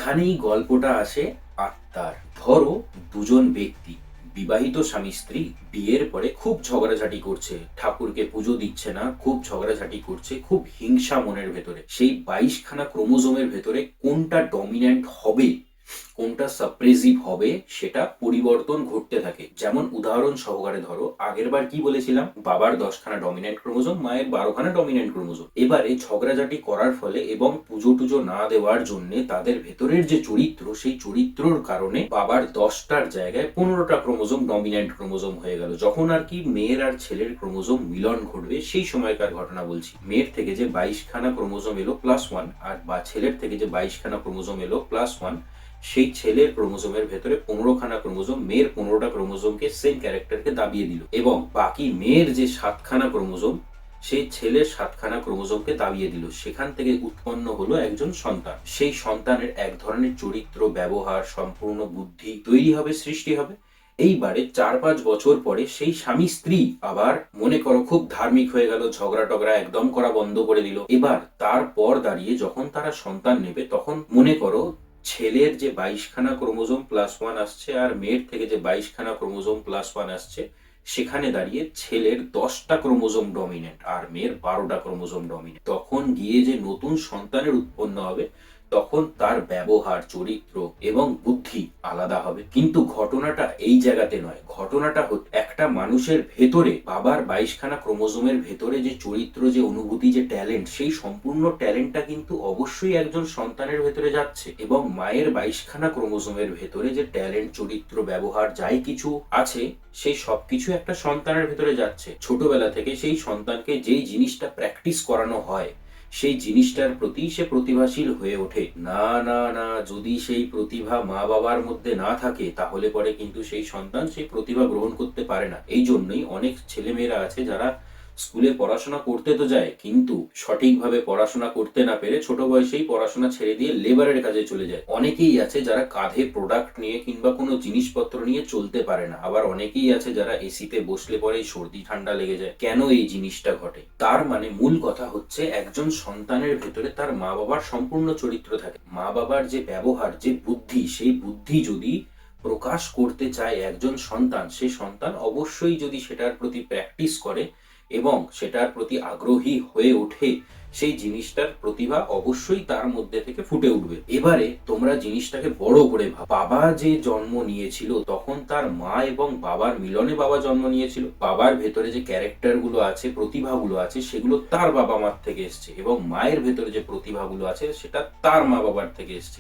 এখানেই গল্পটা আসে আত্মার। ধরো দুজন ব্যক্তি, বিবাহিত স্বামী স্ত্রী, বিয়ের পরে খুব ঝগড়াঝাটি করছে, ঠাকুরকে পুজো দিচ্ছে না, খুব ঝগড়াঝাটি করছে, খুব হিংসা মনের ভেতরে। সেই 22 খানা ক্রোমোজোমের ভেতরে কোনটা ডমিন্যান্ট হবে, কোনটা সাপ্রেসিভ হবে, সেটা পরিবর্তন ঘটতে থাকে। যেমন উদাহরণ সহকারে ধরো, আগের বার কি বলেছিলাম, বাবার 10 খানা ডমিন্যান্ট ক্রোমোজোম, মায়ের 12 খানা ডমিন্যান্ট ক্রোমোজোম। এবারে ঝগড়াঝাটি করার ফলে এবং পুজো টুজো না দেওয়ার জন্য তাদের ভেতরের যে চরিত্র, সেই চরিত্রর কারণে বাবার 10টার জায়গায় 15টা ক্রোমোজোম ডমিন্যান্ট ক্রোমোজোম হয়ে গেল। যখন আর কি মেয়ের আর ছেলের ক্রোমোজোম মিলন ঘটবে, সেই সময়কার ঘটনা বলছি। মেয়ের থেকে যে 22 খানা ক্রোমোজোম এলো +1, আর বা ছেলের থেকে যে 22 খানা ক্রোমোজোম এলো +1, সেই ছেলের ক্রোমোজোমের ভেতরে 15 খানা ক্রোমোজোম মেয়ের 15টা ক্রোমোজোমকে সেম ক্যারেক্টারকে দাবিয়ে দিল, এবং বাকি মেয়ের যে 7খানা ক্রোমোজোম, সেই ছেলের 7খানা ক্রোমোজোমকে দাবিয়ে দিল। সেখান থেকে উৎপন্ন হলো একজন সন্তান। সেই সন্তানের এক ধরনের চরিত্র, ব্যবহার, সম্পূর্ণ বুদ্ধি তৈরি হবে, সৃষ্টি হবে। এইবারে 4-5 বছর পরে সেই স্বামী স্ত্রী আবার মনে করো খুব ধার্মিক হয়ে গেল, ঝগড়া টগড়া একদম করা বন্ধ করে দিল। এবার তারপর দাঁড়িয়ে যখন তারা সন্তান নেবে, তখন মনে করো ছেলের যে 22খানা ক্রোমোজোম +1 আসছে, আর মেয়ের থেকে যে 22খানা ক্রোমোজোম +1 আসছে, সেখানে দাঁড়িয়ে ছেলের 10টা ক্রোমোজোম ডমিনেন্ট আর মেয়ের 12টা ক্রোমোজোম ডমিনেন্ট। তখন গিয়ে যে নতুন সন্তানের উৎপন্ন হবে, তখন তার ব্যবহার, চরিত্র এবং বুদ্ধি আলাদা হবে। কিন্তু ঘটনাটা এই জায়গাতে নয়, ঘটনাটা একটা মানুষের ভেতরে, বাবার 22খানা ক্রোমোজোমের ভেতরে যে চরিত্র, যে অনুভূতি, যে ট্যালেন্ট, সেই সম্পূর্ণ ট্যালেন্টটা কিন্তু অবশ্যই একজন সন্তানের ভেতরে যাচ্ছে। এবং মায়ের 22খানা ক্রোমোজোমের ভেতরে যে ট্যালেন্ট, চরিত্র, ব্যবহার যাই কিছু আছে, সেই সবকিছু একটা সন্তানের ভেতরে যাচ্ছে। ছোটবেলা থেকে সেই সন্তানকে যেই জিনিসটা প্র্যাকটিস করানো হয়, সেই জিনিসটার প্রতি সে প্রতিভাশীল হয়ে ওঠে। না না না, যদি সেই প্রতিভা মা বাবার মধ্যে না থাকে, তাহলে পরে কিন্তু সেই সন্তান সেই প্রতিভা গ্রহণ করতে পারে না। এই জন্যই অনেক ছেলেমেয়েরা আছে যারা স্কুলে পড়াশোনা করতে তো যায়, কিন্তু সঠিকভাবে পড়াশোনা করতে না পেরে ছোট বয়সেই পড়াশোনা ছেড়ে দিয়ে লেবারের কাজে চলে যায়। অনেকেই আছে যারা কাঁধে প্রোডাক্ট নিয়ে কিংবা কোনো জিনিসপত্র নিয়ে চলতে পারে না। আবার অনেকেই আছে যারা এসিতে বসলে পরেই সর্দি ঠান্ডা লেগে যায়। কেন এই জিনিসটা ঘটে? তার মানে মূল কথা হচ্ছে, একজন সন্তানের ভেতরে তার মা বাবার সম্পূর্ণ চরিত্র থাকে। মা বাবার যে ব্যবহার, যে বুদ্ধি, সেই বুদ্ধি যদি প্রকাশ করতে চায় একজন সন্তান, সেই সন্তান অবশ্যই যদি সেটার প্রতি প্র্যাকটিস করে এবং সেটার প্রতি আগ্রহী হয়ে ওঠে, সেই জিনিসটার প্রতিভা অবশ্যই তার মধ্যে থেকে ফুটে উঠবে। এবারে তোমরা জিনিসটাকে বড় করে ভাব। বাবা যে জন্ম নিয়েছিল, তখন তার মা এবং বাবার মিলনে বাবা জন্ম নিয়েছিল। বাবার ভেতরে যে ক্যারেক্টার গুলো আছে, প্রতিভাগুলো আছে, সেগুলো তার বাবা মার থেকে এসছে, এবং মায়ের ভেতরে যে প্রতিভাগুলো আছে, সেটা তার মা বাবার থেকে এসছে।